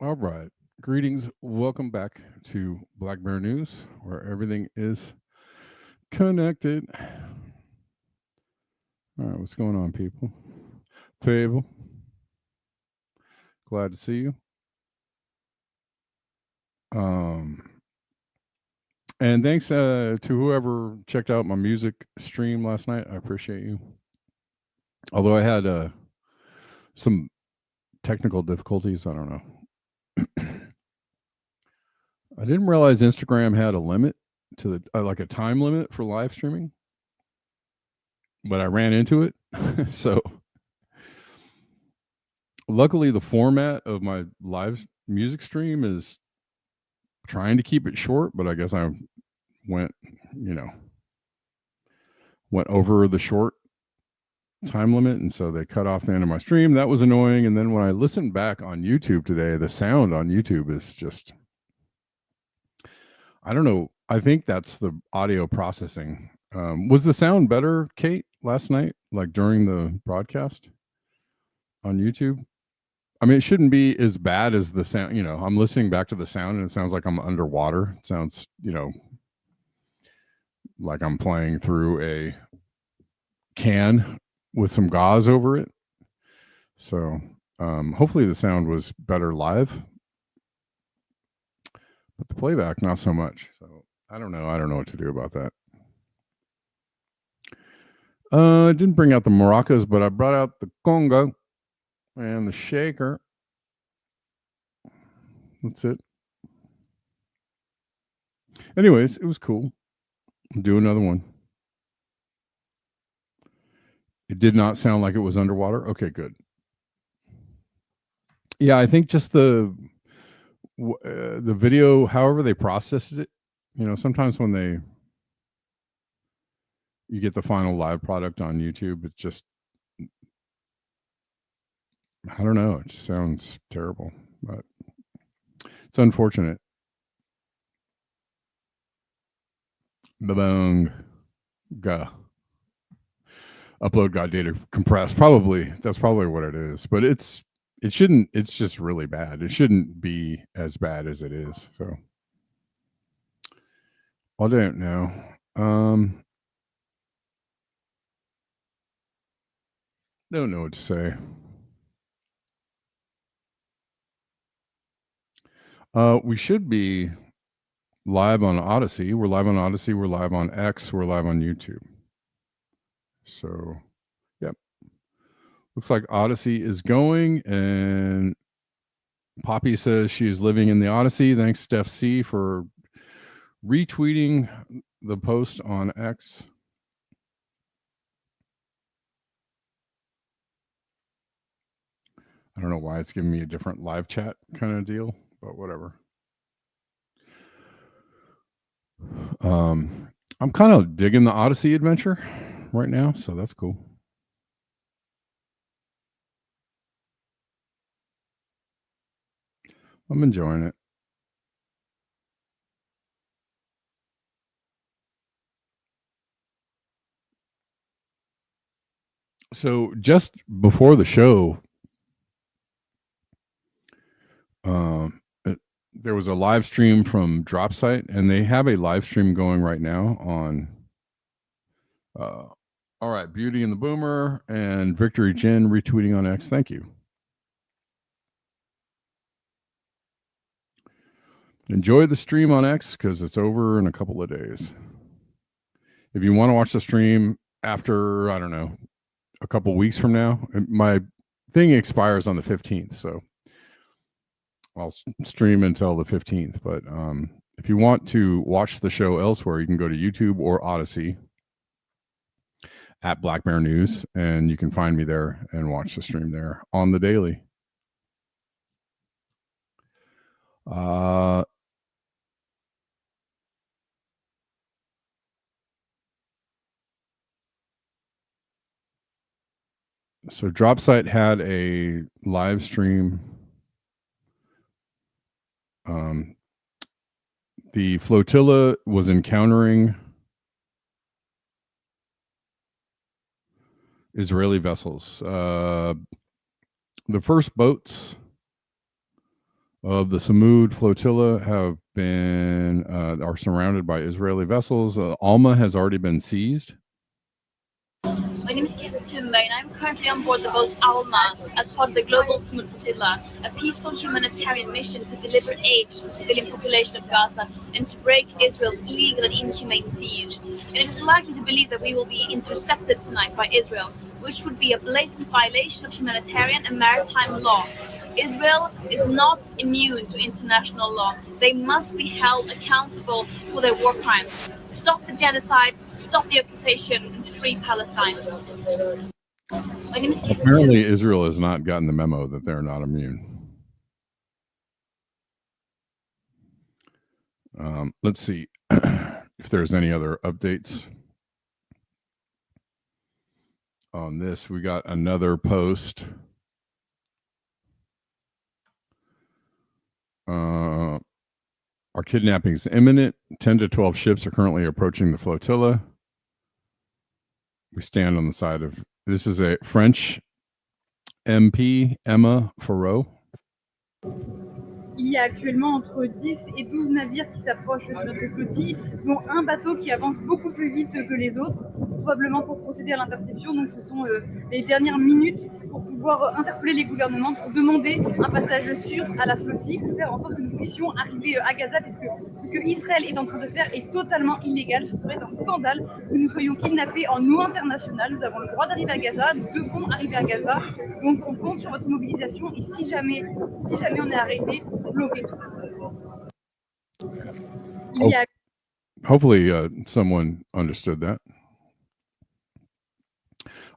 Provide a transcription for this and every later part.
All right. Greetings. Welcome back to Black Bear News, where everything is connected. All right. What's going on, people? Fable. Glad to see you. And thanks to whoever checked out my music stream last night. I appreciate you. Although I had some technical difficulties. I don't know. I didn't realize Instagram had a limit to the like a time limit for live streaming, but I ran into it. So luckily the format of my live music stream is trying to keep it short, but I guess I went over the short time limit, and so they cut off the end of my stream. That was annoying. And then when I listened back on YouTube today, the sound on YouTube is just, I don't know. I think that's the audio processing. Was the sound better, Kate, last night, like during the broadcast on YouTube? I mean, it shouldn't be as bad as the sound. I'm listening back to the sound and it sounds like I'm underwater. It sounds, like I'm playing through a can with some gauze over it. So hopefully the sound was better live, but the playback not so much. So I don't know what to do about that. I didn't bring out the maracas, but I brought out the conga and the shaker. That's it. Anyways, it was cool. I'll do another one. It did not sound like it was underwater. Okay, good. Yeah, I think just the video, however they processed it, sometimes when they, you get the final live product on YouTube, it's just, I don't know, it just sounds terrible, but it's unfortunate. Babong. Ga. Upload got data compressed. That's probably what it is. But it's just really bad. It shouldn't be as bad as it is. So I don't know. Don't know what to say. We should be live on Odyssey. We're live on Odyssey. We're live on X. We're live on YouTube. So, yep. Looks like Odyssey is going, and Poppy says she's living in the Odyssey. Thanks, Steph C, for retweeting the post on X. I don't know why it's giving me a different live chat kind of deal, but whatever. I'm kind of digging the Odyssey adventure right now, so that's cool. I'm enjoying it. So just before the show, there was a live stream from Dropsite, and they have a live stream going right now on all right, Beauty and the Boomer and Victory Jen retweeting on X. Thank you. Enjoy the stream on X because it's over in a couple of days. If you want to watch the stream after, I don't know, a couple weeks from now, my thing expires on the 15th, so I'll stream until the 15th. But if you want to watch the show elsewhere, you can go to YouTube or Odyssey at Black Bear News, and you can find me there and watch the stream there on the daily. So Dropsite had a live stream. The Flotilla was encountering Israeli vessels. The first boats of the Sumud Flotilla have been are surrounded by Israeli vessels. Alma has already been seized. My name is Tim, and I'm currently on board the boat Alma as part of the global Sumud Flotilla, a peaceful humanitarian mission to deliver aid to the civilian population of Gaza and to break Israel's illegal and inhumane siege. And it is likely to believe that we will be intercepted tonight by Israel, which would be a blatant violation of humanitarian and maritime law. Israel is not immune to international law. They must be held accountable for their war crimes. Stop the genocide, stop the occupation, and free Palestine. My name is Apparently, Israel has not gotten the memo that they're not immune. Let's see if there's any other updates on this. We got another post. Our kidnapping is imminent. 10 to 12 ships are currently approaching the flotilla. We stand on the side of... This is a French MP, Emma Farreau. Il y a actuellement entre 10 et 12 navires qui s'approchent de notre flottille, dont un bateau qui avance beaucoup plus vite que les autres, probablement pour procéder à l'interception. Donc ce sont les dernières minutes pour pouvoir interpeller les gouvernements, pour demander un passage sûr à la flottille, pour faire en sorte que nous puissions arriver à Gaza, puisque ce que Israël est en train de faire est totalement illégal. Ce serait un scandale que nous soyons kidnappés en eau internationale. Nous avons le droit d'arriver à Gaza, nous devons arriver à Gaza. Donc on compte sur votre mobilisation, et si jamais on est arrêté, Hopefully someone understood that.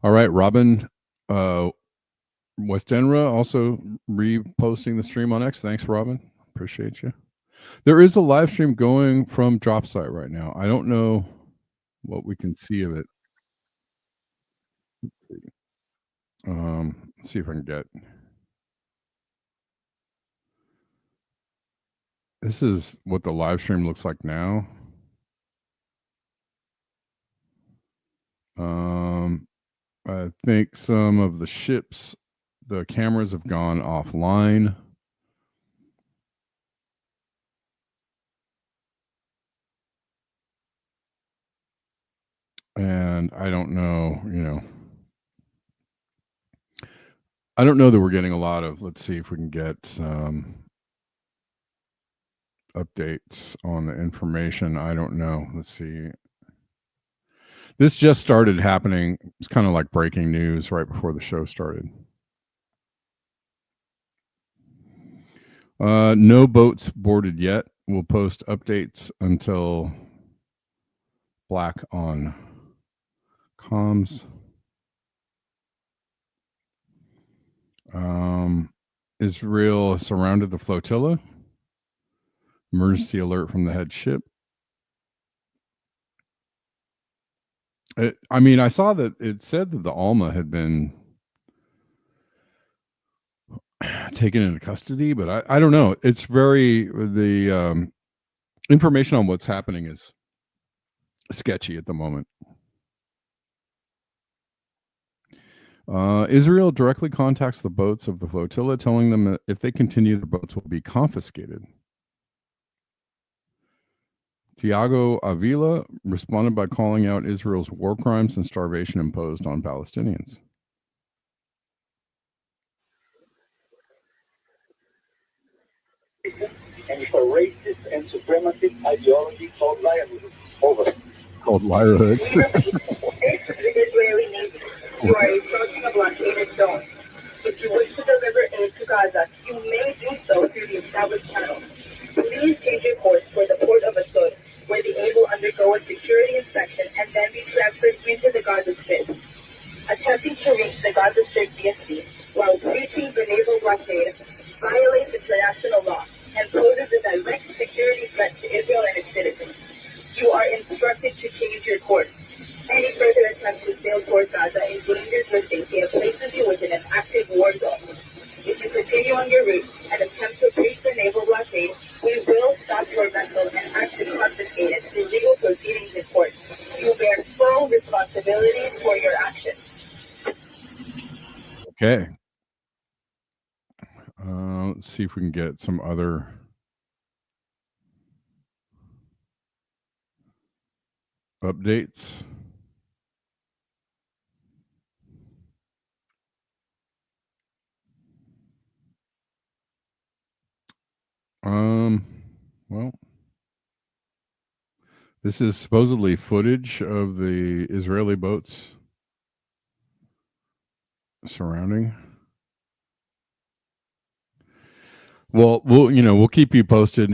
All right, Robin Westenra also reposting the stream on X. Thanks, Robin. Appreciate you. There is a live stream going from Dropsite right now. I don't know what we can see of it. Let's see if I can get. This is what the live stream looks like now. I think some of the ships, the cameras have gone offline. And I don't know, I don't know that we're getting a lot of, let's see if we can get some updates on the information. I don't know. Let's see. This just started happening. It's kind of like breaking news right before the show started. No boats boarded yet. We'll post updates until black on comms. Israel surrounded the flotilla. Emergency alert from the head ship. I saw that it said that the Alma had been taken into custody, but I don't know. It's the information on what's happening is sketchy at the moment. Israel directly contacts the boats of the flotilla, telling them that if they continue, the boats will be confiscated. Tiago Avila responded by calling out Israel's war crimes and starvation imposed on Palestinians. And for racist and supremacist ideology called liarhood. Over. Called liarhood. Israeli Navy, you are approaching a blockaded zone. If you wish to deliver aid to Gaza, you may do so through the established channels. Please change your course toward the port of Asud, where the aid will undergo a security inspection and then be transferred into the Gaza Strip. Attempting to reach the Gaza Strip via sea while breaching the naval blockade violates international law and poses a direct security threat to Israel and its citizens. You are instructed to change your course. Any further attempt to sail toward Gaza endangers your safety and places you within an active war zone. If you continue on your route and attempt to breach the naval blockade, we will stop your vessel and actually confiscate it through legal proceedings in court. You bear full responsibility for your actions. Okay. Let's see if we can get some other updates. Well, this is supposedly footage of the Israeli boats surrounding. Well, we'll keep you posted.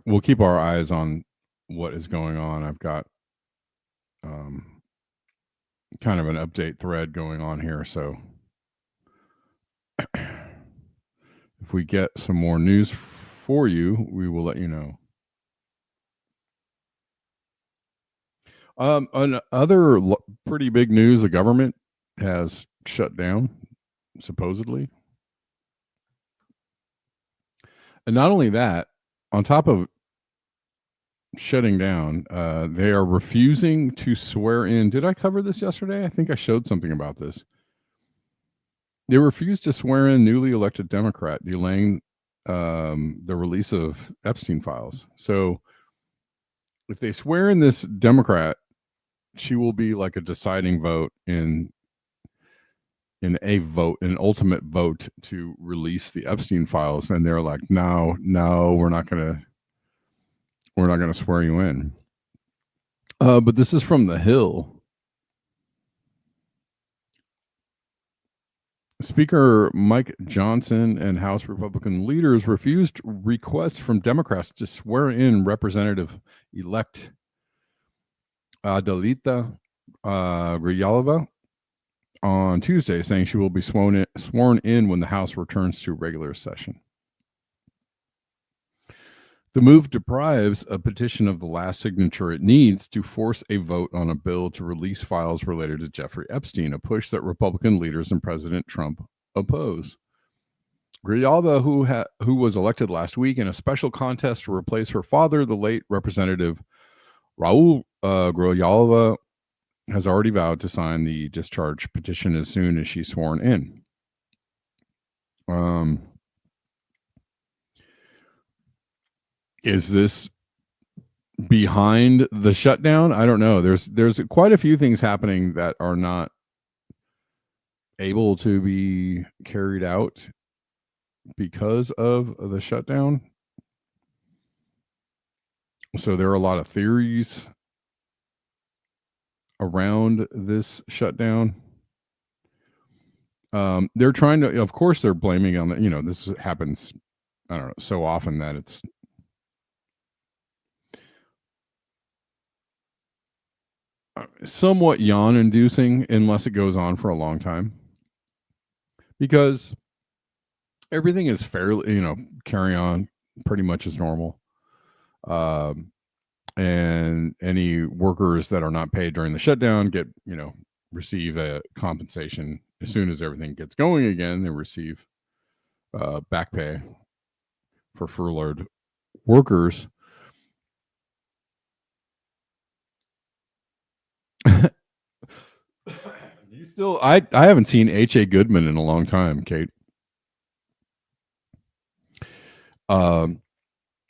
We'll keep our eyes on what is going on. I've got kind of an update thread going on here, so if we get some more news for you, we will let you know. Other pretty big news: the government has shut down, supposedly. And not only that, on top of shutting down, they are refusing to swear in. Did I cover this yesterday? I think I showed something about this. They refused to swear in newly elected Democrat, delaying the release of Epstein files. So if they swear in this Democrat, she will be like a deciding vote in an ultimate vote to release the Epstein files. And they're like, no, we're not gonna swear you in. But this is from The Hill. Speaker Mike Johnson and House Republican leaders refused requests from Democrats to swear in Representative-elect Adalita Ryalova on Tuesday, saying she will be sworn in when the House returns to regular session. The move deprives a petition of the last signature it needs to force a vote on a bill to release files related to Jeffrey Epstein, a push that Republican leaders and President Trump oppose. Grijalva, who was elected last week in a special contest to replace her father, the late Representative Raul Grijalva, has already vowed to sign the discharge petition as soon as she's sworn in. Is this behind the shutdown? I don't know. There's quite a few things happening that are not able to be carried out because of the shutdown. So there are a lot of theories around this shutdown. They're trying to, of course, they're blaming on the, this happens, I don't know, so often that it's somewhat yawn-inducing unless it goes on for a long time, because everything is fairly, carry on pretty much as normal. And any workers that are not paid during the shutdown get, receive a compensation as soon as everything gets going again. They receive back pay for furloughed workers. You still, I haven't seen H.A. Goodman in a long time, Kate.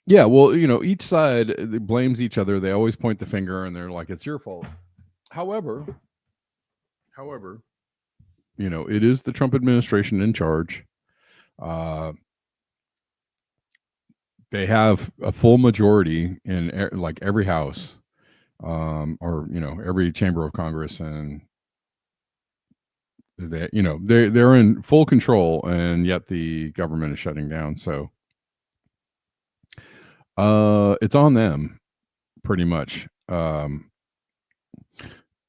Yeah, well, each side blames each other. They always point the finger and they're like, it's your fault. However, it is the Trump administration in charge. They have a full majority in like every house, or every chamber of Congress, and they're in full control, and yet the government is shutting down. So it's on them pretty much.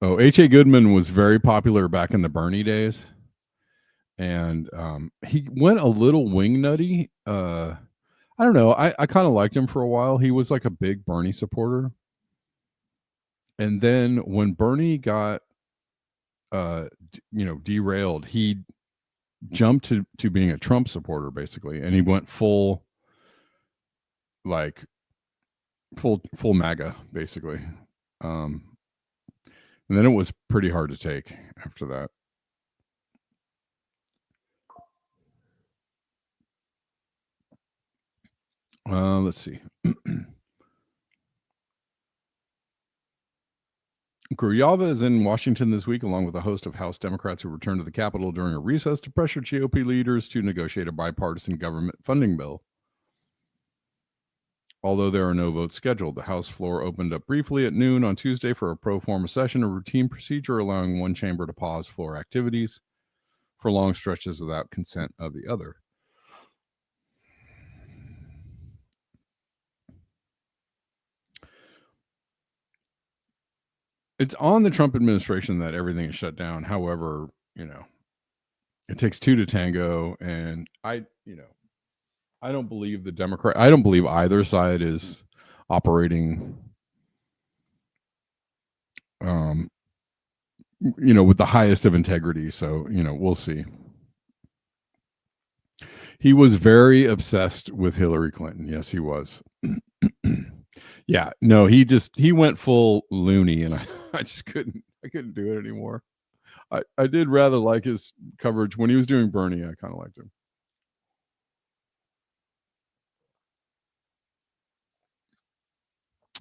H.A. Goodman was very popular back in the Bernie days, and he went a little wing nutty. I don't know. I kind of liked him for a while. He was like a big Bernie supporter. And then when Bernie got, derailed, he jumped to being a Trump supporter, basically. And he went full MAGA, basically. And then it was pretty hard to take after that. Let's see. Grijalva is in Washington this week, along with a host of House Democrats who returned to the Capitol during a recess to pressure GOP leaders to negotiate a bipartisan government funding bill. Although there are no votes scheduled, the House floor opened up briefly at noon on Tuesday for a pro forma session, a routine procedure allowing one chamber to pause floor activities for long stretches without consent of the other. It's on the Trump administration that everything is shut down. However, it takes two to tango, and I don't believe I don't believe either side is operating with the highest of integrity. So, we'll see. He was very obsessed with Hillary Clinton. Yes, he was. Yeah, no, he went full loony, and I just couldn't do it anymore. I did rather like his coverage when he was doing Bernie. I kind of liked him.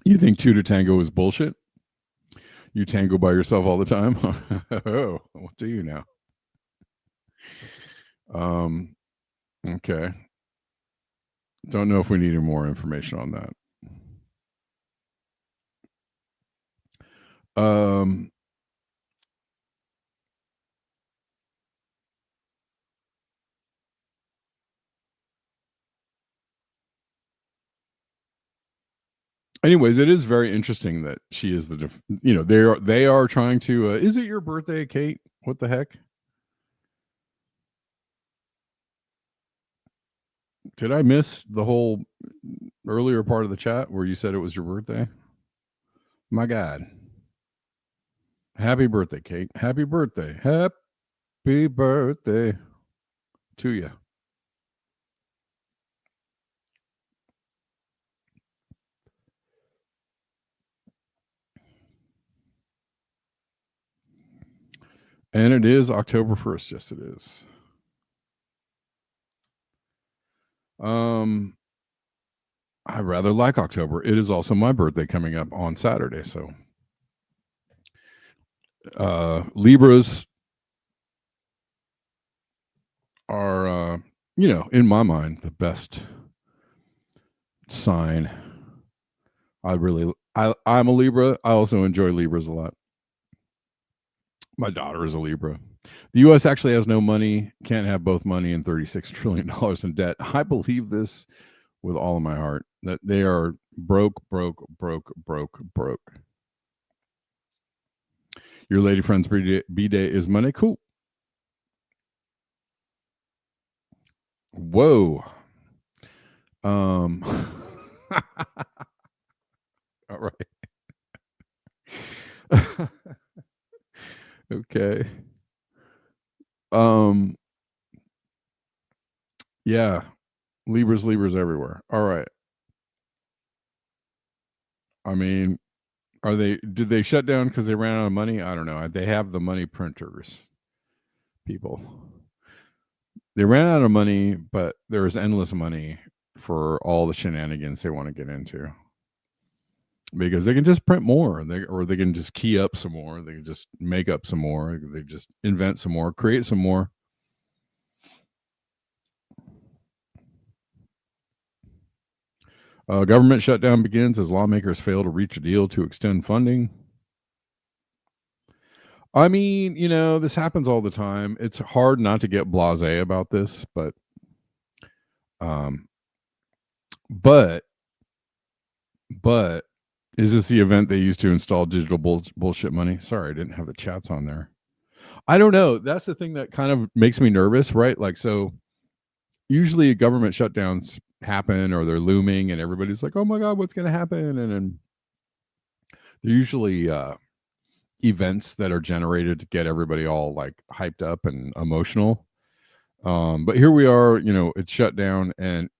You think two to tango is bullshit? You tango by yourself all the time? Oh, what do you now? Okay. Don't know if we need any more information on that. Anyways, it is very interesting that she is they are trying to. Is it your birthday, Kate? What the heck? Did I miss the whole earlier part of the chat where you said it was your birthday. My God. Happy birthday, Kate. Happy birthday. Happy birthday to you. And it is October 1st. Yes, it is. I rather like October. It is also my birthday coming up on Saturday. So Libras are, in my mind, the best sign. I'm a Libra. I also enjoy Libras a lot. My daughter is a Libra. The U.S. actually has no money, can't have both money and $36 trillion in debt. I believe this with all of my heart, that they are broke. Your lady friend's B-Day is Monday. Cool. Whoa. All right. Okay. Yeah. Libras everywhere. All right. I mean, did they shut down because they ran out of money? I don't know. They have the money printers, people. They ran out of money, but there is endless money for all the shenanigans they want to get into. Because they can just print more, or they can just key up some more. They can just make up some more. They just invent some more, create some more. Government shutdown begins as lawmakers fail to reach a deal to extend funding. I mean, this happens all the time. It's hard not to get blasé about this, but is this the event they used to install digital bullshit money? Sorry, I didn't have the chats on there. I don't know. That's the thing that kind of makes me nervous, right? Like, so usually government shutdowns happen or they're looming and everybody's like, oh my God, what's going to happen? And then they're usually events that are generated to get everybody all like hyped up and emotional. But here we are, it's shut down, and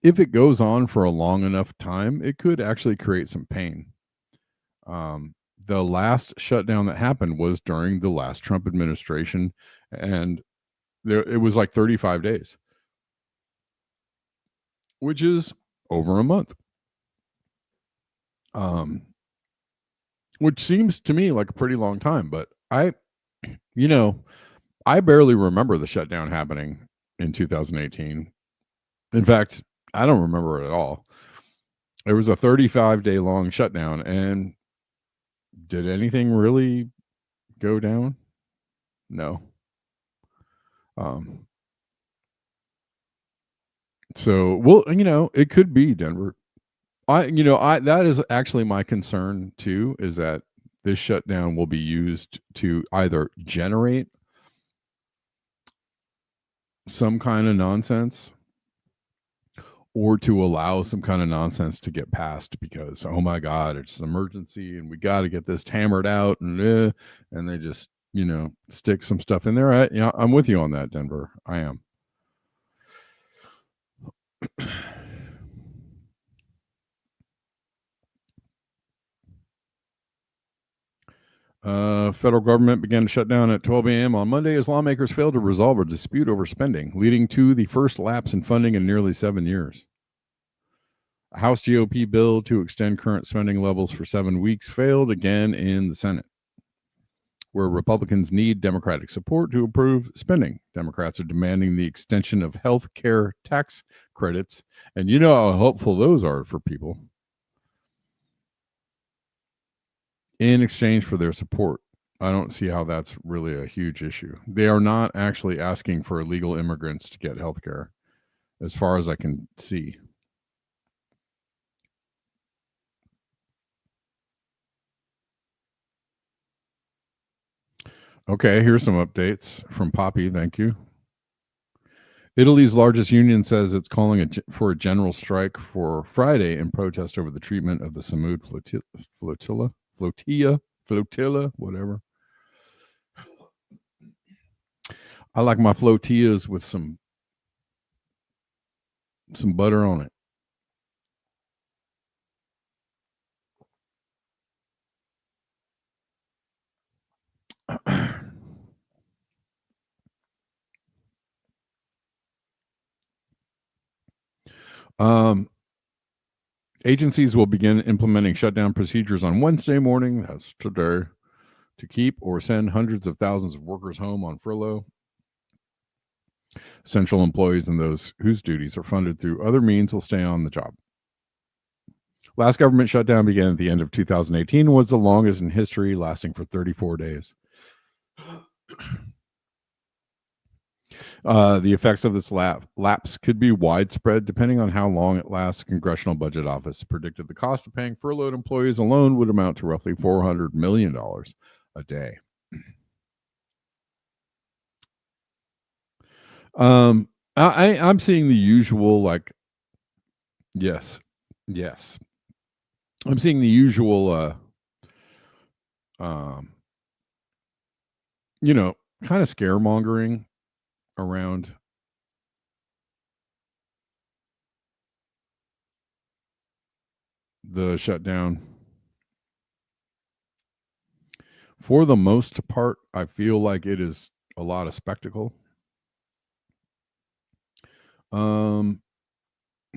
if it goes on for a long enough time, it could actually create some pain. The last shutdown that happened was during the last Trump administration, and it was like 35 days, which is over a month. Which seems to me like a pretty long time, but I barely remember the shutdown happening in 2018. In fact, I don't remember it at all. It was a 35-day long shutdown, and did anything really go down? No. So, well, it could be Denver. That is actually my concern too, is that this shutdown will be used to either generate some kind of nonsense or to allow some kind of nonsense to get passed because, oh my God, it's an emergency and we got to get this hammered out, and they just, stick some stuff in there. I'm with you on that, Denver. I am. Federal government began to shut down at 12 a.m. on Monday as lawmakers failed to resolve a dispute over spending, leading to the first lapse in funding in nearly 7 years. A House GOP bill to extend current spending levels for 7 weeks failed again in the Senate, where Republicans need Democratic support to approve spending. Democrats are demanding the extension of health care tax credits, and you know how helpful those are for people, in exchange for their support. I don't see how that's really a huge issue. They are not actually asking for illegal immigrants to get health care, as far as I can see. Okay, here's some updates from Poppy. Thank you. Italy's largest union says it's calling for a general strike for Friday in protest over the treatment of the Sumud flotilla, whatever. I like my flotillas with some butter on it. Agencies will begin implementing shutdown procedures on Wednesday morning, that's today, to keep or send hundreds of thousands of workers home on furlough. Essential employees and those whose duties are funded through other means will stay on the job. Last government shutdown began at the end of 2018 and was the longest in history, lasting for 34 days. The effects of this lapse could be widespread depending on how long it lasts. The Congressional Budget Office predicted the cost of paying furloughed employees alone would amount to roughly $400 million a day. I'm seeing the usual, like, yes. I'm seeing the usual, kind of scaremongering around the shutdown. For the most part, I feel like it is a lot of spectacle. The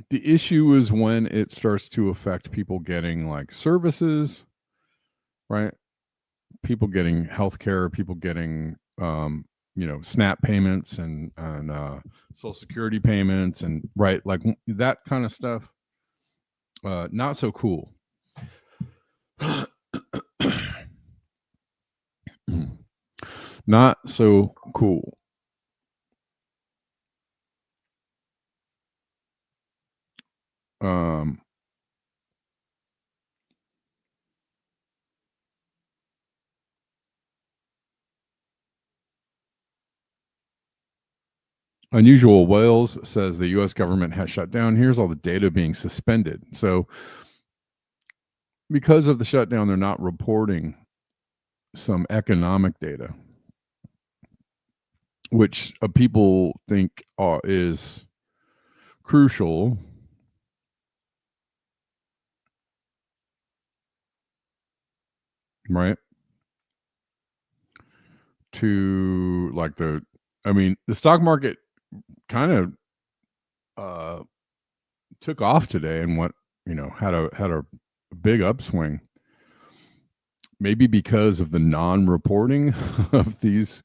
issue is when it starts to affect people getting like services, right? People getting healthcare, people getting SNAP payments and Social Security payments, and right, like that kind of stuff. Not so cool. Not so cool. Unusual Wales says the U.S. government has shut down. Here's all the data being suspended. So because of the shutdown, they're not reporting some economic data, which people think is crucial. Right? To like the stock market kind of took off today and had a big upswing, maybe because of the non-reporting of these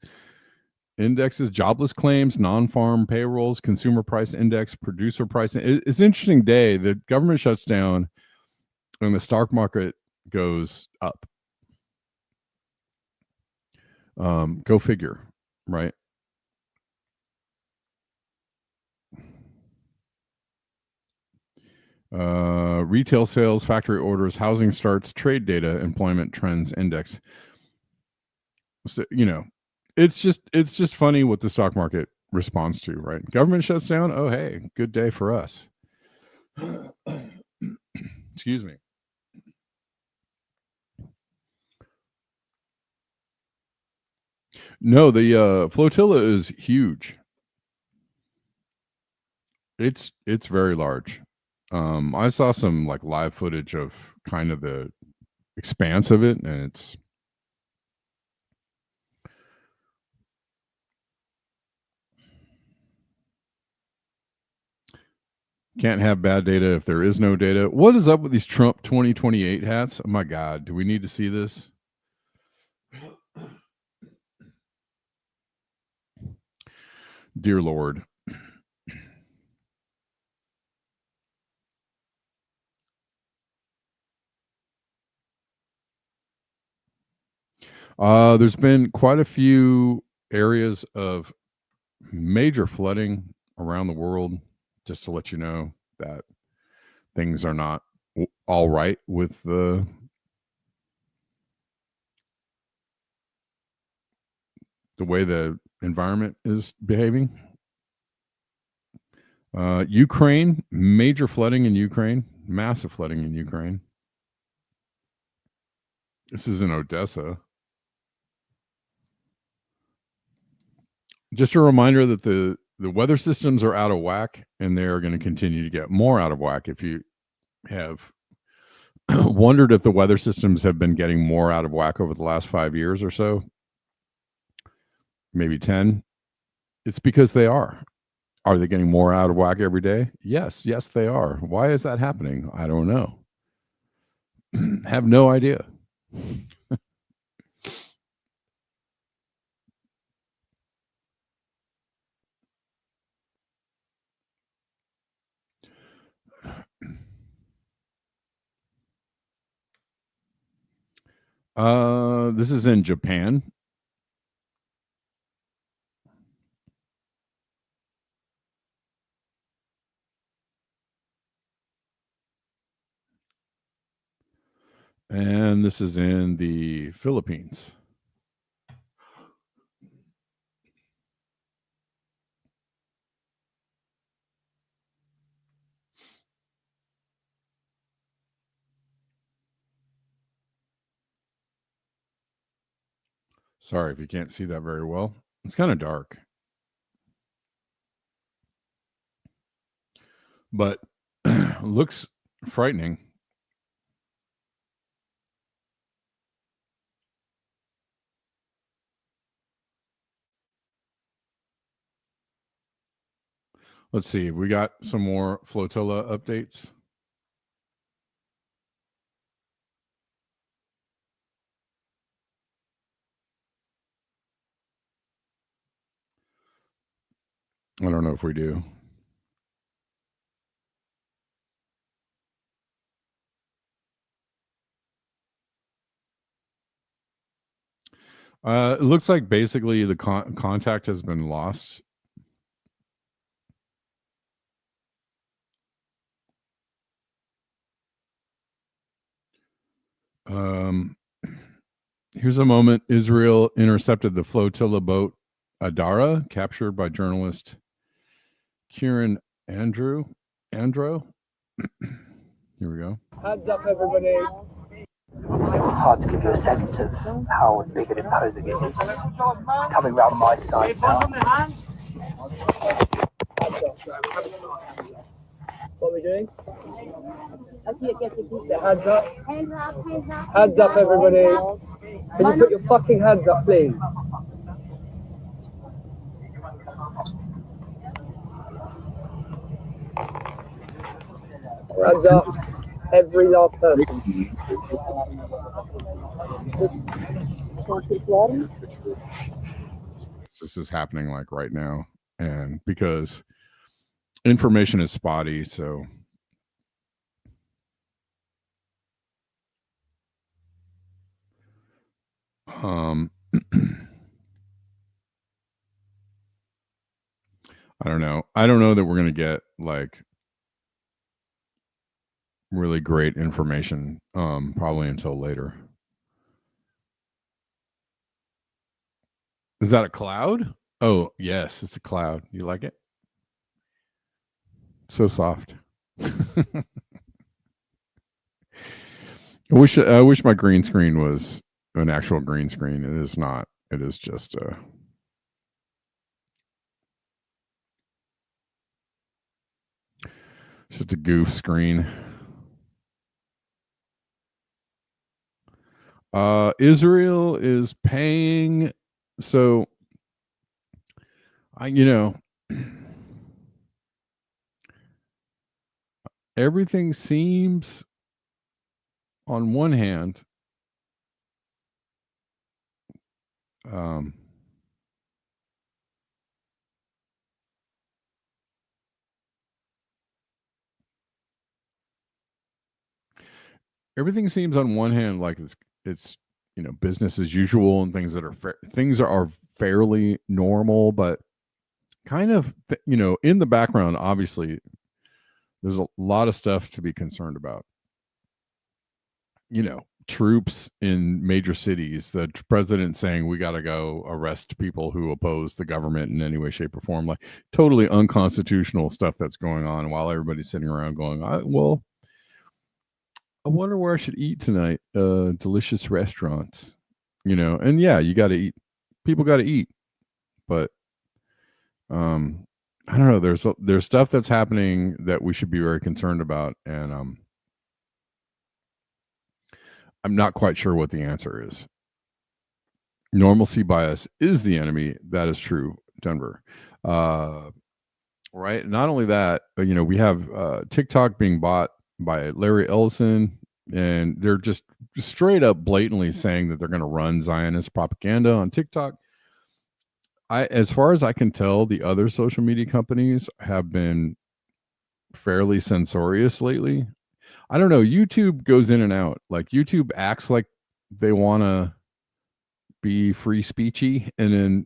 indexes, jobless claims, non-farm payrolls, consumer price index, producer price. It's an interesting day. The government shuts down and the stock market goes up. Go figure, right? Retail sales, factory orders, housing starts, trade data, employment trends index. So, it's just funny what the stock market responds to, right? Government shuts down. Oh, hey, good day for us. Excuse me. No, the flotilla is huge. It's very large. I saw some like live footage of kind of the expanse of it, and it's can't have bad data if there is no data. What is up with these Trump 2028 hats? Oh my God, do we need to see this? Dear Lord. There's been quite a few areas of major flooding around the world, just to let you know that things are not all right with the way the environment is behaving. Ukraine, major flooding in Ukraine, massive flooding in Ukraine. This is in Odessa. Just a reminder that the weather systems are out of whack, and they are going to continue to get more out of whack. If you have wondered if the weather systems have been getting more out of whack over the last 5 years or so, maybe 10, it's because they are. Are they getting more out of whack every day? Yes, they are. Why is that happening? I don't know. Have no idea. This is in Japan. And this is in the Philippines. Sorry if you can't see that very well. It's kind of dark. But looks frightening. Let's see. We got some more Flotilla updates. I don't know if we do. It looks like basically the contact has been lost. Here's a moment. Israel intercepted the flotilla boat Adara, captured by journalist Kieran Andrew. Here we go. Hands up, everybody. Hard to give you a sense of how big and imposing it is. It's coming round my side now. What are we doing? Hands up. Hands up, everybody. Can you put your fucking hands up, please? Hands up. Every last person. This is happening like right now, and because information is spotty, so I don't know. I don't know that we're going to get like really great information probably until later. Is that a cloud? Oh, yes, it's a cloud. You like it? So soft. I wish my green screen was an actual green screen. It is not. It is just a goof screen. Israel is paying, so everything seems on one hand everything seems on one hand like it's business as usual and things are fairly normal, but kind of in the background obviously there's a lot of stuff to be concerned about. troops in major cities, the president saying we got to go arrest people who oppose the government in any way, shape, or form, like totally unconstitutional stuff that's going on, while everybody's sitting around going, well, I wonder where I should eat tonight. Delicious restaurants, and yeah, you got to eat. People got to eat, but I don't know. There's stuff that's happening that we should be very concerned about, and I'm not quite sure what the answer is. Normalcy bias is the enemy. That is true, Denver. Right. Not only that, but, we have TikTok being bought by Larry Ellison, and they're just straight up blatantly saying that they're going to run Zionist propaganda on TikTok. As far as I can tell, the other social media companies have been fairly censorious lately. I don't know. YouTube goes in and out. Like YouTube acts like they want to be free speechy, and then,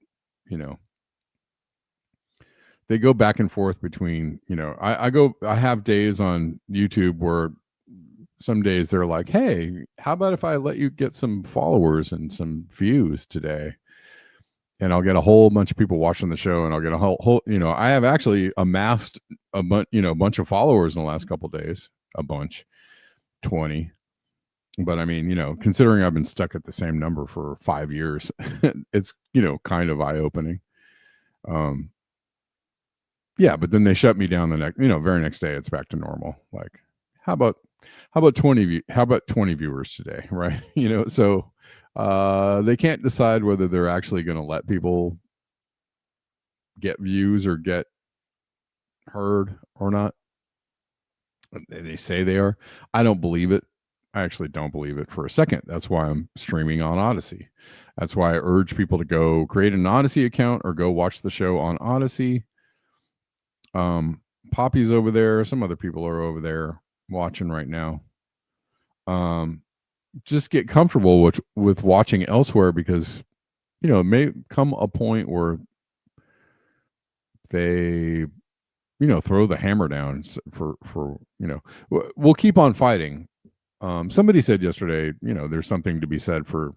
they go back and forth between, I have days on YouTube where some days they're like, hey, how about if I let you get some followers and some views today? And I'll get a whole bunch of people watching the show, and I'll get a whole I have actually amassed a bunch of followers in the last couple of days, a bunch, 20. But I mean, considering I've been stuck at the same number for 5 years, it's, kind of eye-opening. Yeah, but then they shut me down the next, very next day, it's back to normal. Like, how about 20 viewers today, right? So they can't decide whether they're actually going to let people get views or get heard or not. They say they are. I don't believe it. I actually don't believe it for a second. That's why I'm streaming on Odyssey. That's why I urge people to go create an Odyssey account or go watch the show on Odyssey. Poppy's over there. Some other people are over there watching right now. Just get comfortable with watching elsewhere, because, it may come a point where they, throw the hammer down for we'll keep on fighting. Somebody said yesterday, there's something to be said for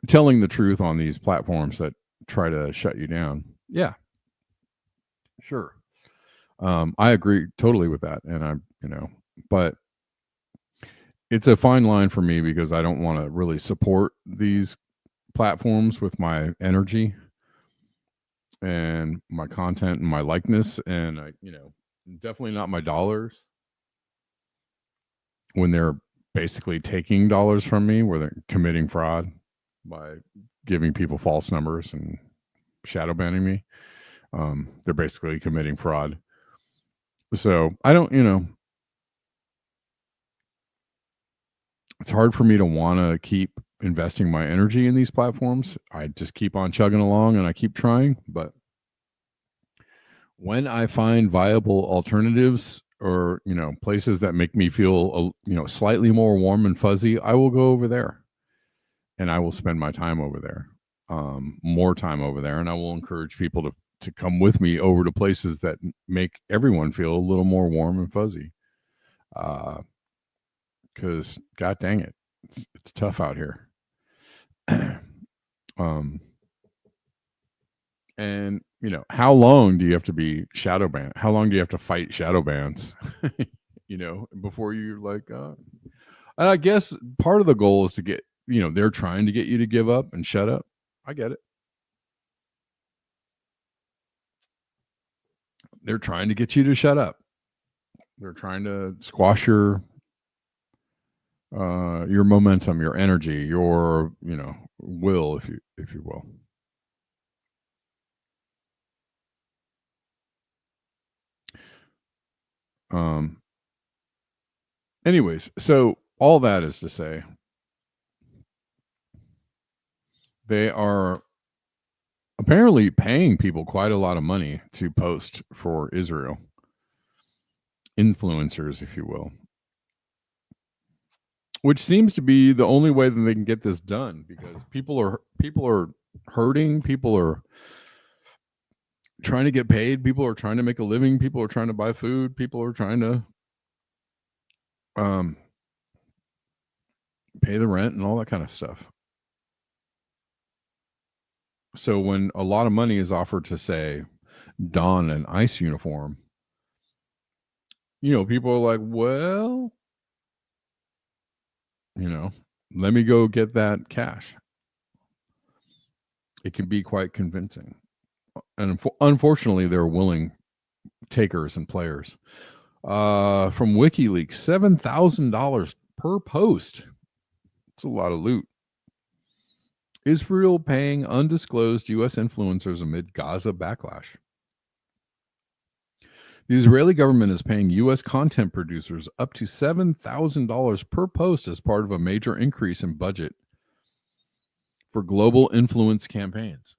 telling the truth on these platforms that try to shut you down. Yeah, sure. I agree totally with that. And but it's a fine line for me, because I don't want to really support these platforms with my energy and my content and my likeness, and definitely not my dollars, when they're basically taking dollars from me, where they're committing fraud by giving people false numbers and shadow banning me. They're basically committing fraud. So I don't, it's hard for me to want to keep investing my energy in these platforms. I just keep on chugging along and I keep trying. But when I find viable alternatives, or, places that make me feel, slightly more warm and fuzzy, I will go over there, and I will spend my time over there, more time over there. And I will encourage people to come with me over to places that make everyone feel a little more warm and fuzzy. Because God dang it, it's tough out here. And how long do you have to be shadow banned? How long do you have to fight shadow bans? Before you're like, and I guess part of the goal is to get, they're trying to get you to give up and shut up. I get it. They're trying to get you to shut up. They're trying to squash your momentum, your energy, your, will, if you will. Anyways, so all that is to say, they are apparently paying people quite a lot of money to post for Israel. Influencers, if you will. Which seems to be the only way that they can get this done, because people are hurting, people are trying to get paid, people are trying to make a living, people are trying to buy food, people are trying to pay the rent and all that kind of stuff. So when a lot of money is offered to, say, don an ICE uniform, people are like, well, let me go get that cash. It can be quite convincing. And unfortunately, they're willing takers and players. From WikiLeaks, $7,000 per post. It's a lot of loot. Israel paying undisclosed U.S. influencers amid Gaza backlash. The Israeli government is paying U.S. content producers up to $7,000 per post as part of a major increase in budget for global influence campaigns.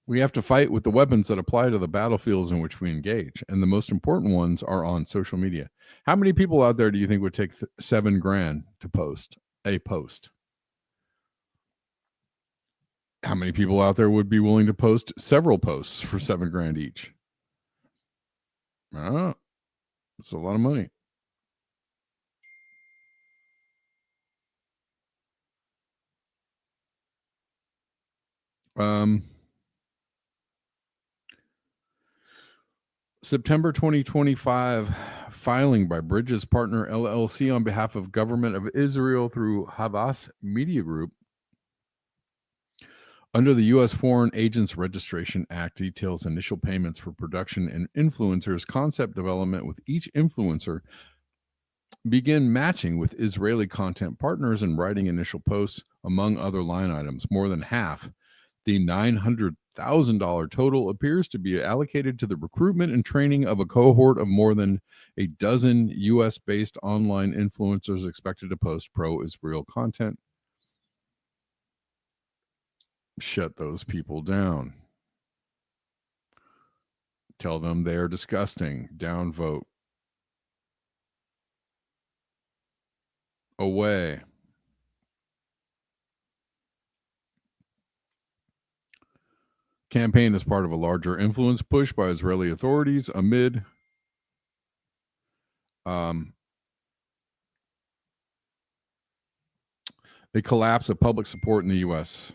We have to fight with the weapons that apply to the battlefields in which we engage, and the most important ones are on social media. How many people out there do you think would take $7,000 to post a post? How many people out there would be willing to post several posts for $7,000 each? It's a lot of money. September 2025 filing by Bridges Partner LLC on behalf of Government of Israel through Havas Media Group. Under the U.S. Foreign Agents Registration Act details initial payments for production and influencers concept development, with each influencer begin matching with Israeli content partners and writing initial posts, among other line items. More than half, the $900,000 total, appears to be allocated to the recruitment and training of a cohort of more than a dozen U.S.-based online influencers expected to post pro-Israel content. Shut those people down. Tell them they are disgusting. Downvote. Away. Campaign is part of a larger influence push by Israeli authorities amid a collapse of public support in the U.S.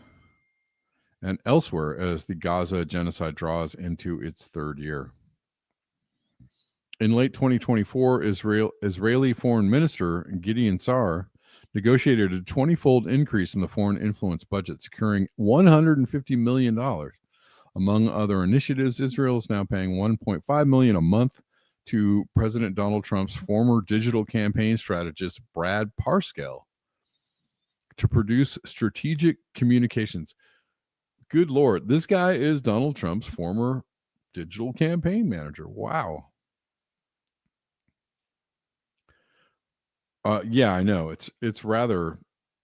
and elsewhere as the Gaza genocide draws into its third year. In late 2024, Israeli Foreign Minister Gideon Sa'ar negotiated a 20-fold increase in the foreign influence budget, securing $150 million. Among other initiatives, Israel is now paying $1.5 million a month to President Donald Trump's former digital campaign strategist, Brad Parscale, to produce strategic communications. Good Lord, this guy is Donald Trump's former digital campaign manager. Wow. Yeah, I know. It's rather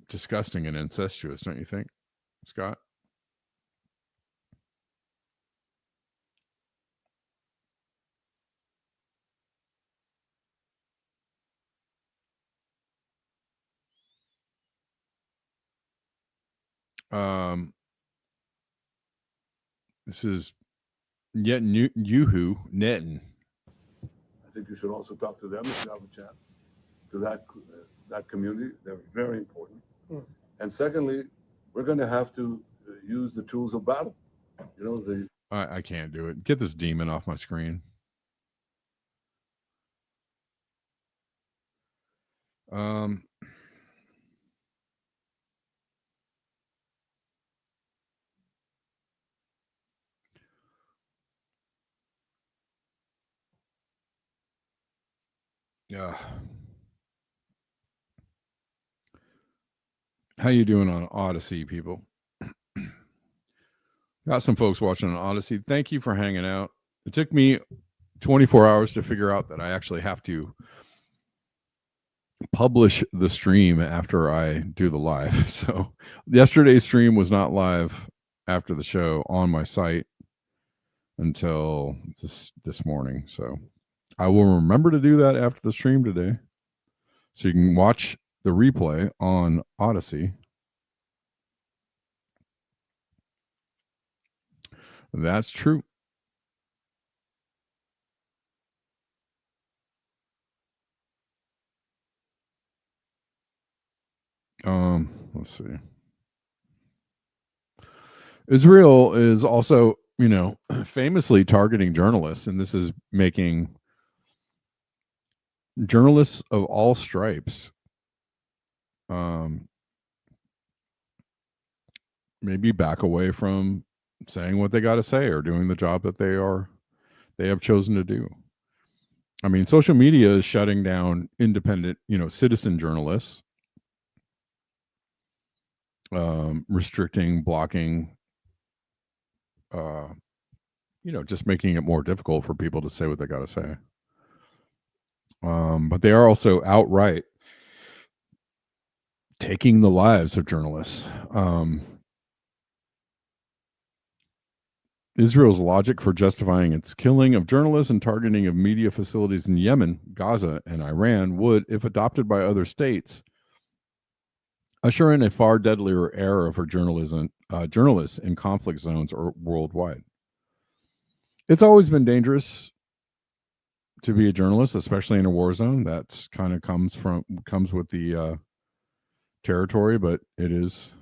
disgusting and incestuous, don't you think, Scott? This is yet Yuhu Netin. I think you should also talk to them if you have a chance. To that community, they're very important. And secondly, we're going to have to use the tools of battle. I can't do it. Get this demon off my screen. Yeah. How you doing on Odyssey, people? Got some folks watching on Odyssey. Thank you for hanging out. It took me 24 hours to figure out that I actually have to publish the stream after I do the live. So yesterday's stream was not live after the show on my site until this morning. So I will remember to do that after the stream today. So you can watch the replay on Odyssey. That's true. Let's see. Israel is also, famously targeting journalists, and this is making journalists of all stripes maybe back away from saying what they got to say or doing the job that they have chosen to do. I mean, social media is shutting down independent, citizen journalists, restricting, blocking, just making it more difficult for people to say what they got to say. But they are also outright taking the lives of journalists. Israel's logic for justifying its killing of journalists and targeting of media facilities in Yemen, Gaza, and Iran would, if adopted by other states, usher in a far deadlier era for journalists in conflict zones or worldwide. It's always been dangerous to be a journalist, especially in a war zone. That's kind of comes with the territory, but it is.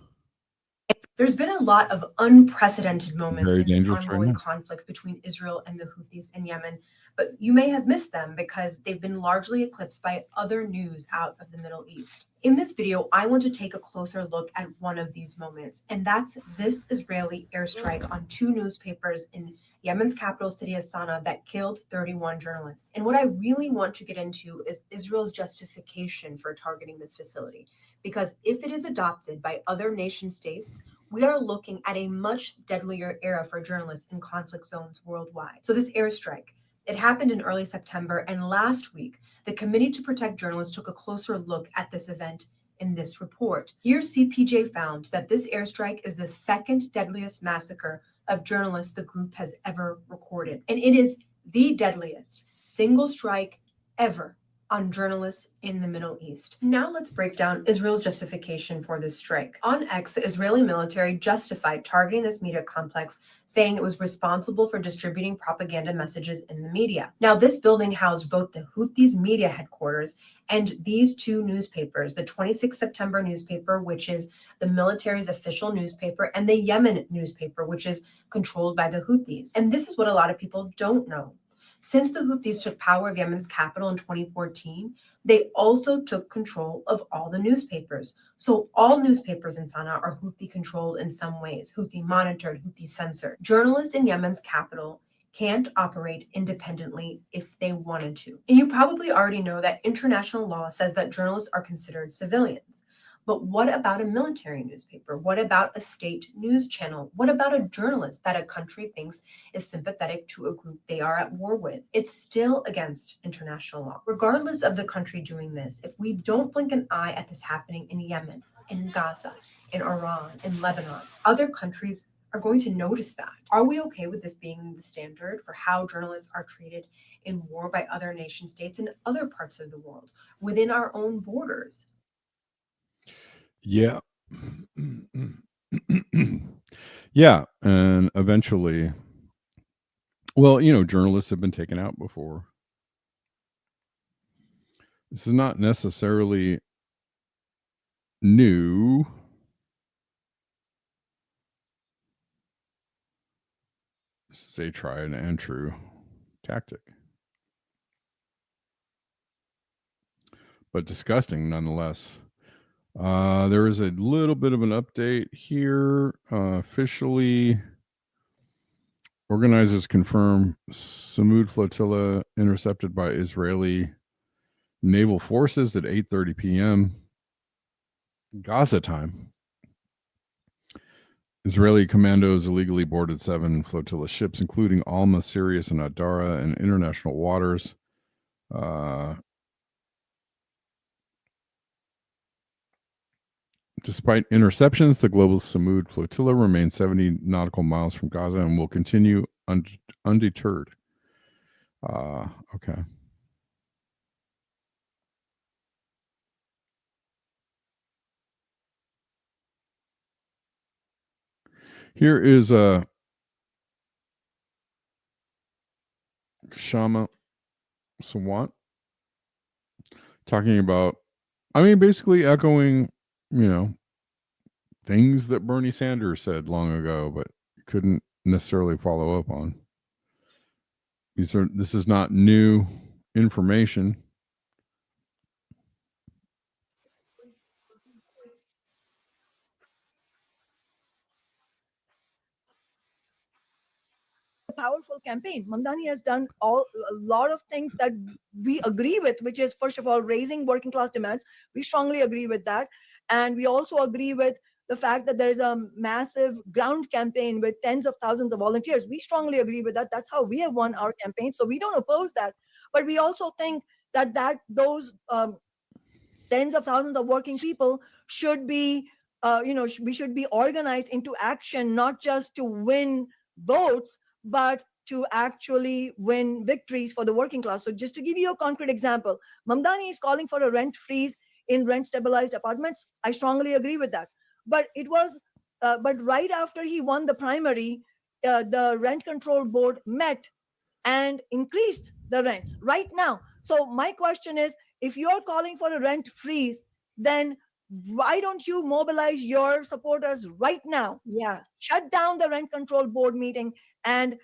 There's been a lot of unprecedented moments Very in this dangerous right ongoing now. conflict between Israel and the Houthis in Yemen, but you may have missed them because they've been largely eclipsed by other news out of the Middle East. In this video, I want to take a closer look at one of these moments, and that's this Israeli airstrike on 2 newspapers in Yemen's capital city of Sana'a that killed 31 journalists. And what I really want to get into is Israel's justification for targeting this facility, because if it is adopted by other nation states, we are looking at a much deadlier era for journalists in conflict zones worldwide. So this airstrike, it happened in early September, and last week, the Committee to Protect Journalists took a closer look at this event in this report. Here, CPJ found that this airstrike is the 2nd deadliest massacre of journalists the group has ever recorded, and it is the deadliest single strike ever on journalists in the Middle East. Now let's break down Israel's justification for this strike. On X, the Israeli military justified targeting this media complex, saying it was responsible for distributing propaganda messages in the media. Now, this building housed both the Houthis' media headquarters and these 2 newspapers, the 26 September newspaper, which is the military's official newspaper, and the Yemen newspaper, which is controlled by the Houthis. And this is what a lot of people don't know. Since the Houthis took power of Yemen's capital in 2014, they also took control of all the newspapers. So all newspapers in Sana'a are Houthi controlled in some ways, Houthi monitored, Houthi censored. Journalists in Yemen's capital can't operate independently if they wanted to. And you probably already know that international law says that journalists are considered civilians. But what about a military newspaper? What about a state news channel? What about a journalist that a country thinks is sympathetic to a group they are at war with? It's still against international law. Regardless of the country doing this, if we don't blink an eye at this happening in Yemen, in Gaza, in Iran, in Lebanon, other countries are going to notice that. Are we okay with this being the standard for how journalists are treated in war by other nation states in other parts of the world, within our own borders? Yeah. Yeah. And eventually, well, journalists have been taken out before. This is not necessarily new. This is a tried and true tactic, but disgusting nonetheless. There is a little bit of an update here. Officially, organizers confirm Sumud Flotilla intercepted by Israeli naval forces at 8:30 p.m. Gaza time. Israeli commandos illegally boarded 7 flotilla ships, including Alma, Sirius, and Adara, in international waters. Despite interceptions, the global Sumud flotilla remains 70 nautical miles from Gaza and will continue undeterred. Okay. Here is Shama Sawant talking about, basically echoing you know, things that Bernie Sanders said long ago, but couldn't necessarily follow up on. This is not new information. Powerful campaign. Mamdani has done a lot of things that we agree with, which is, first of all, raising working class demands. We strongly agree with that. And we also agree with the fact that there is a massive ground campaign with tens of thousands of volunteers. We strongly agree with that. That's how we have won our campaign. So we don't oppose that. But we also think that those tens of thousands of working people should be, we should be organized into action, not just to win votes, but to actually win victories for the working class. So just to give you a concrete example, Mamdani is calling for a rent freeze in rent stabilized apartments. I strongly agree with that. But but right after he won the primary, the rent control board met and increased the rents right now. So my question is, if you're calling for a rent freeze, then why don't you mobilize your supporters right now? Yeah. Shut down the rent control board meeting and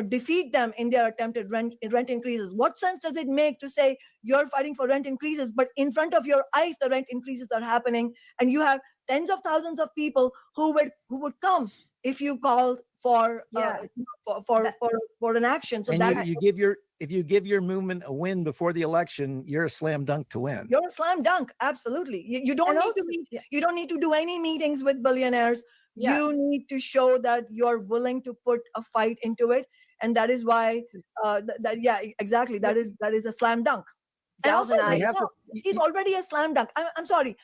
defeat them in their attempted rent increases. What sense does it make to say you're fighting for rent increases, but in front of your eyes the rent increases are happening, and you have tens of thousands of people who would come if you called for for an action. So and that if you give your movement a win before the election, you're a slam dunk to win. You're a slam dunk, absolutely. You don't need to meet. You don't need to do any meetings with billionaires. Yeah. You need to show that you're willing to put a fight into it, and that is why. Exactly. That is a slam dunk. And also, he's already a slam dunk. I'm sorry.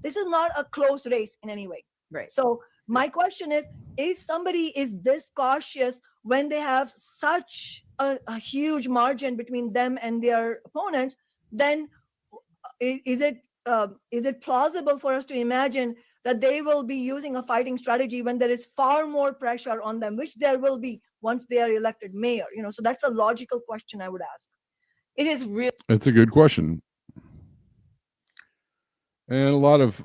This is not a close race in any way. Right. So my question is, if somebody is this cautious when they have such a huge margin between them and their opponent, then is it plausible for us to imagine that they will be using a fighting strategy when there is far more pressure on them, which there will be once they are elected mayor? So that's a logical question I would ask. It is real. It's a good question. And a lot of,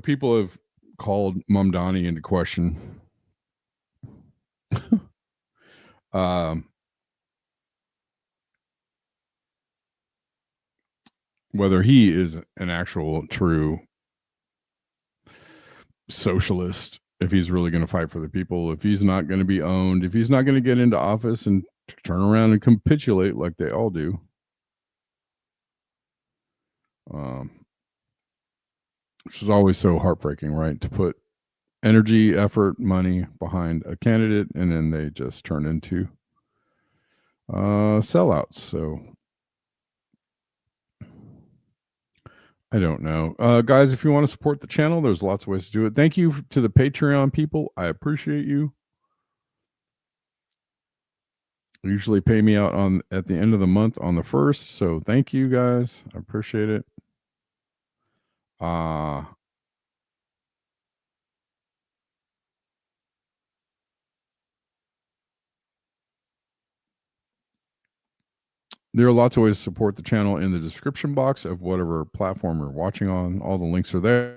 people have called Mamdani into question. Whether he is an actual true socialist, if he's really going to fight for the people, if he's not going to be owned, if he's not going to get into office and turn around and capitulate like they all do. Which is always so heartbreaking, right? To put energy, effort, money behind a candidate, and then they just turn into sellouts. So I don't know. Guys, if you want to support the channel, there's lots of ways to do it. Thank you to the Patreon people. I appreciate you. You usually pay me out at the end of the month on the 1st. So thank you guys. I appreciate it. There are lots of ways to support the channel in the description box of whatever platform you're watching on. All the links are there.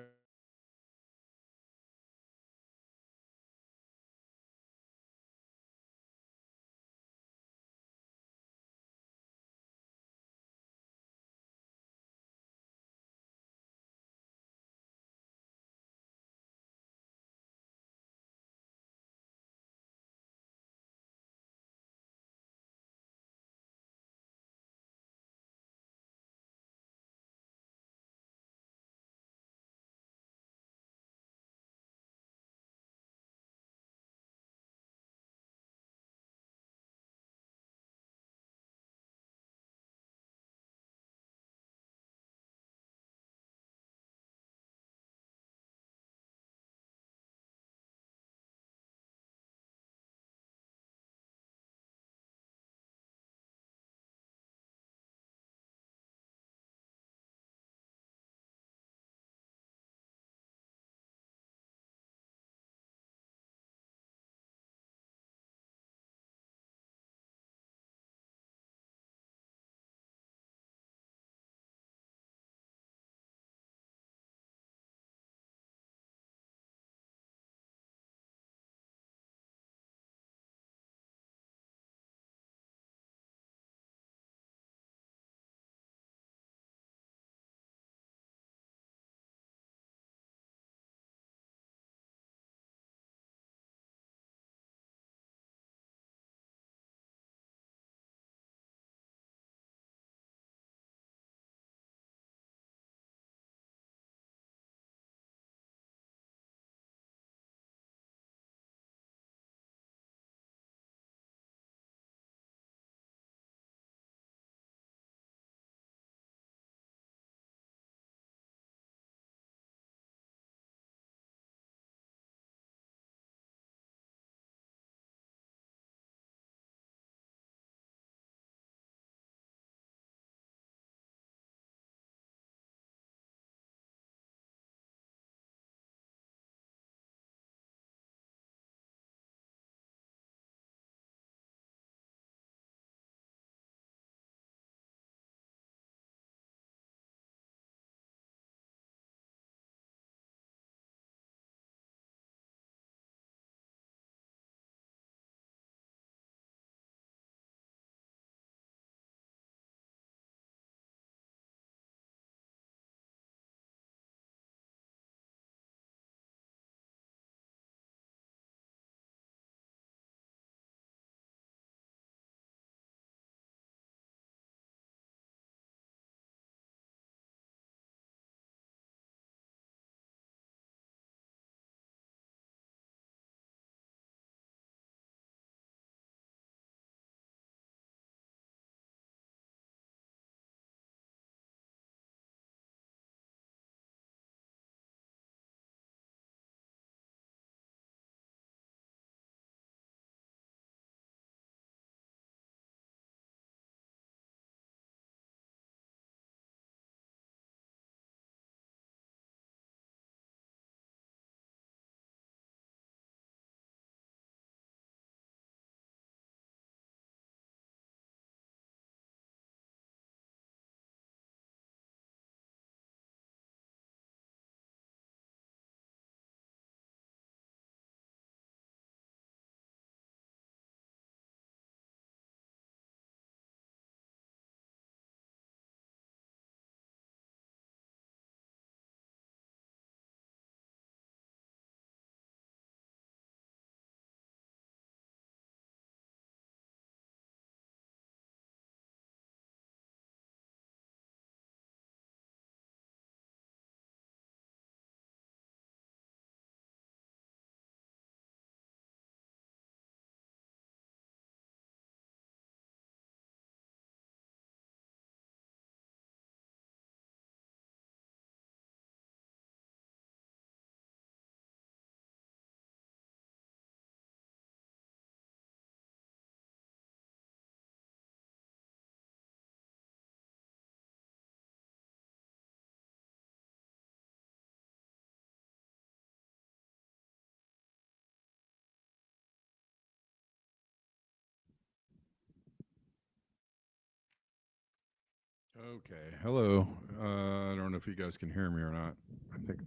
Okay. Hello. I don't know if you guys can hear me or not. I think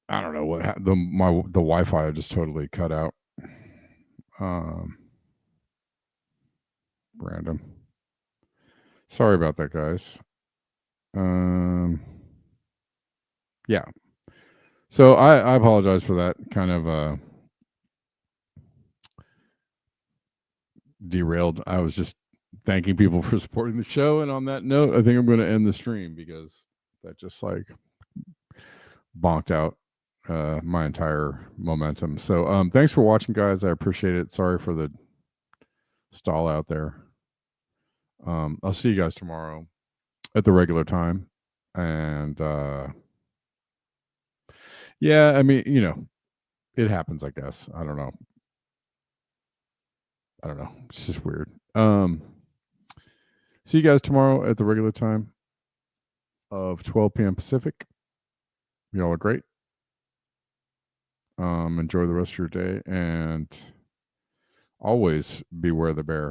I don't know what the Wi-Fi just totally cut out. Random. Sorry about that, guys. Yeah. So I apologize for that kind of derailed. I was just thanking people for supporting the show, and on that note, I think I'm going to end the stream because that just like bonked out my entire momentum. So thanks for watching, guys. I appreciate it. Sorry for the stall out there. I'll see you guys tomorrow at the regular time. And yeah, I mean, it happens, I guess. I don't know. It's just weird. See you guys tomorrow at the regular time of 12 p.m. Pacific. Y'all are great. Enjoy the rest of your day, and always beware the bear.